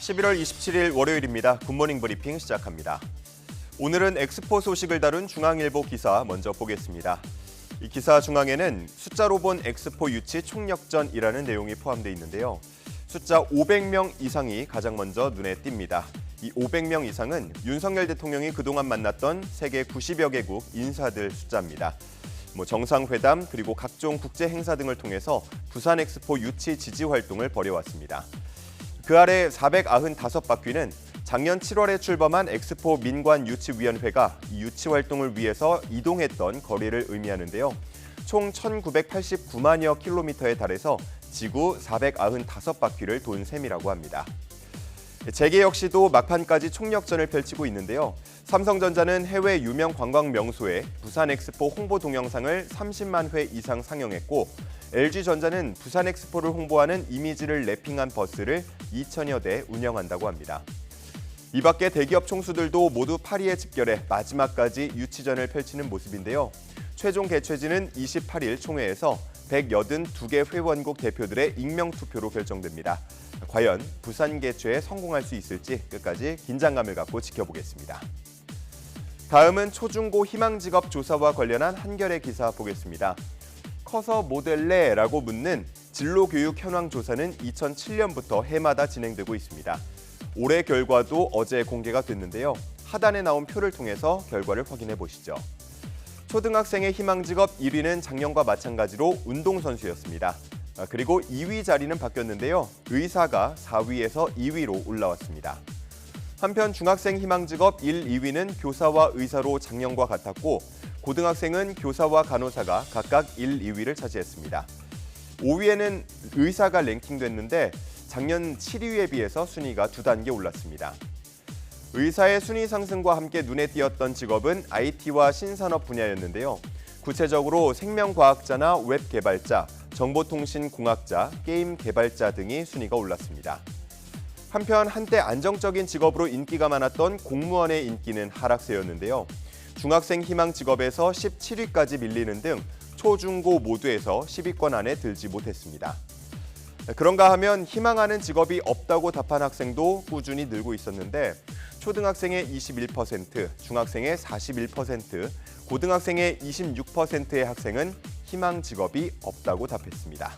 11월 27일 월요일입니다. 굿모닝 브리핑 시작합니다. 오늘은 엑스포 소식을 다룬 중앙일보 기사 먼저 보겠습니다. 이 기사 중앙에는 숫자로 본 엑스포 유치 총력전이라는 내용이 포함되어 있는데요. 숫자 500명 이상이 가장 먼저 눈에 띕니다. 이 500명 이상은 윤석열 대통령이 그동안 만났던 세계 90여 개국 인사들 숫자입니다. 정상회담 그리고 각종 국제 행사 등을 통해서 부산 엑스포 유치 지지 활동을 벌여왔습니다. 그 아래 495바퀴는 작년 7월에 출범한 엑스포 민관유치위원회가 이 유치 활동을 위해서 이동했던 거리를 의미하는데요. 총 1989만여 킬로미터에 달해서 지구 495바퀴를 돈 셈이라고 합니다. 재계 역시도 막판까지 총력전을 펼치고 있는데요. 삼성전자는 해외 유명 관광 명소에 부산 엑스포 홍보 동영상을 30만 회 이상 상영했고, LG전자는 부산 엑스포를 홍보하는 이미지를 랩핑한 버스를 2천여 대 운영한다고 합니다. 이 밖에 대기업 총수들도 모두 파리에 집결해 마지막까지 유치전을 펼치는 모습인데요. 최종 개최지는 28일 총회에서 182개 회원국 대표들의 익명투표로 결정됩니다. 과연 부산 개최에 성공할 수 있을지 끝까지 긴장감을 갖고 지켜보겠습니다. 다음은 초중고 희망직업 조사와 관련한 한겨레 기사 보겠습니다. 커서 뭐 될래?라고 묻는 진로교육 현황 조사는 2007년부터 해마다 진행되고 있습니다. 올해 결과도 어제 공개가 됐는데요. 하단에 나온 표를 통해서 결과를 확인해 보시죠. 초등학생의 희망직업 1위는 작년과 마찬가지로 운동선수였습니다. 그리고 2위 자리는 바뀌었는데요. 의사가 4위에서 2위로 올라왔습니다. 한편 중학생 희망직업 1, 2위는 교사와 의사로 작년과 같았고, 고등학생은 교사와 간호사가 각각 1, 2위를 차지했습니다. 5위에는 의사가 랭킹됐는데 작년 7위에 비해서 순위가 2단계 올랐습니다. 의사의 순위 상승과 함께 눈에 띄었던 직업은 IT와 신산업 분야였는데요. 구체적으로 생명과학자나 웹 개발자, 정보통신공학자, 게임 개발자 등이 순위가 올랐습니다. 한편 한때 안정적인 직업으로 인기가 많았던 공무원의 인기는 하락세였는데요. 중학생 희망 직업에서 17위까지 밀리는 등 초중고 모두에서 10위권 안에 들지 못했습니다. 그런가 하면 희망하는 직업이 없다고 답한 학생도 꾸준히 늘고 있었는데, 초등학생의 21%, 중학생의 41%, 고등학생의 26%의 학생은 희망 직업이 없다고 답했습니다.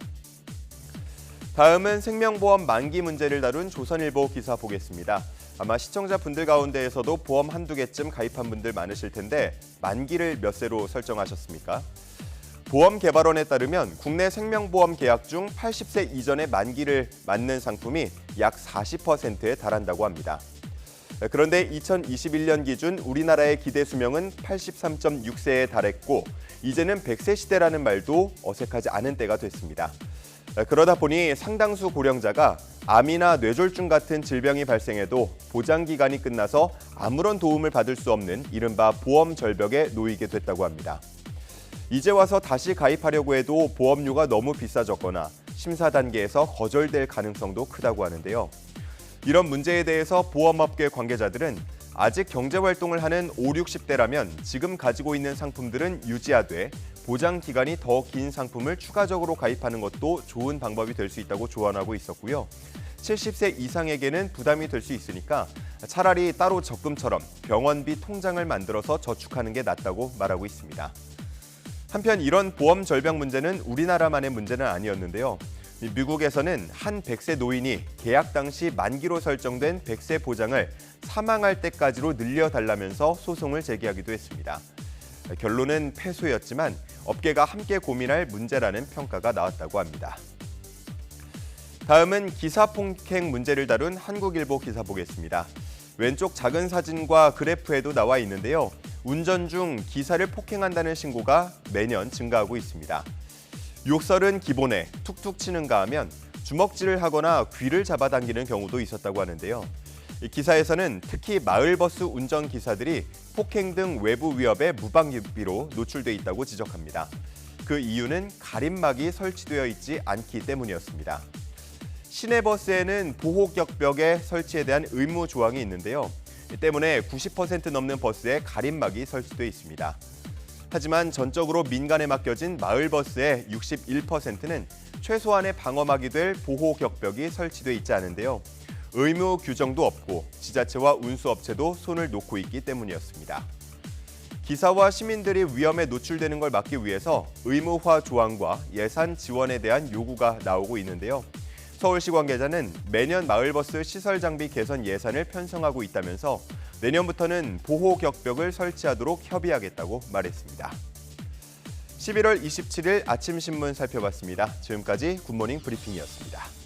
다음은 생명보험 만기 문제를 다룬 조선일보 기사 보겠습니다. 아마 시청자분들 가운데에서도 보험 한두 개쯤 가입한 분들 많으실 텐데, 만기를 몇 세로 설정하셨습니까? 보험개발원에 따르면 국내 생명보험 계약 중 80세 이전의 만기를 맞는 상품이 약 40%에 달한다고 합니다. 그런데 2021년 기준 우리나라의 기대 수명은 83.6세에 달했고, 이제는 100세 시대라는 말도 어색하지 않은 때가 됐습니다. 그러다 보니 상당수 고령자가 암이나 뇌졸중 같은 질병이 발생해도 보장기간이 끝나서 아무런 도움을 받을 수 없는 이른바 보험 절벽에 놓이게 됐다고 합니다. 이제 와서 다시 가입하려고 해도 보험료가 너무 비싸졌거나 심사 단계에서 거절될 가능성도 크다고 하는데요. 이런 문제에 대해서 보험업계 관계자들은 아직 경제활동을 하는 5, 60대라면 지금 가지고 있는 상품들은 유지하되 보장 기간이 더 긴 상품을 추가적으로 가입하는 것도 좋은 방법이 될 수 있다고 조언하고 있었고요. 70세 이상에게는 부담이 될 수 있으니까 차라리 따로 적금처럼 병원비 통장을 만들어서 저축하는 게 낫다고 말하고 있습니다. 한편 이런 보험 절벽 문제는 우리나라만의 문제는 아니었는데요. 미국에서는 한 100세 노인이 계약 당시 만기로 설정된 100세 보장을 사망할 때까지로 늘려달라면서 소송을 제기하기도 했습니다. 결론은 패소였지만 업계가 함께 고민할 문제라는 평가가 나왔다고 합니다. 다음은 기사 폭행 문제를 다룬 한국일보 기사 보겠습니다. 왼쪽 작은 사진과 그래프에도 나와 있는데요. 운전 중 기사를 폭행한다는 신고가 매년 증가하고 있습니다. 욕설은 기본에 툭툭 치는가 하면 주먹질을 하거나 귀를 잡아당기는 경우도 있었다고 하는데요. 이 기사에서는 특히 마을버스 운전기사들이 폭행 등 외부 위협에 무방비로 노출돼 있다고 지적합니다. 그 이유는 가림막이 설치되어 있지 않기 때문이었습니다. 시내버스에는 보호격벽의 설치에 대한 의무 조항이 있는데요. 이 때문에 90% 넘는 버스에 가림막이 설치돼 있습니다. 하지만 전적으로 민간에 맡겨진 마을버스의 61%는 최소한의 방어막이 될 보호격벽이 설치돼 있지 않은데요. 의무 규정도 없고 지자체와 운수업체도 손을 놓고 있기 때문이었습니다. 기사와 시민들이 위험에 노출되는 걸 막기 위해서 의무화 조항과 예산 지원에 대한 요구가 나오고 있는데요. 서울시 관계자는 매년 마을버스 시설 장비 개선 예산을 편성하고 있다면서 내년부터는 보호 격벽을 설치하도록 협의하겠다고 말했습니다. 11월 27일 아침 신문 살펴봤습니다. 지금까지 굿모닝 브리핑이었습니다.